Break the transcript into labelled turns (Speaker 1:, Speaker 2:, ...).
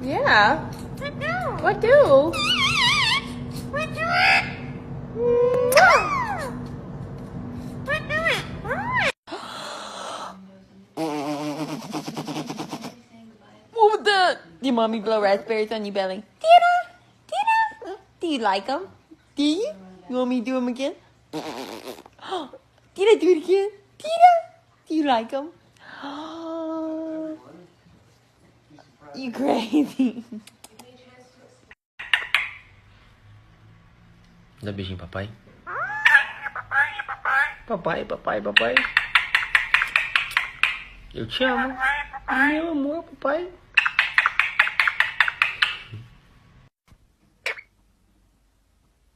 Speaker 1: Yeah. What do? What the? Did mommy blow raspberries on your belly? Tina? Tina? Do you like them? Do you? You want me to do them again? Did I do it again? Tina? Do you like them? You crazy. Dá beijinho, papai. Papai, papai, papai. Eu te amo. Meu amor, papai.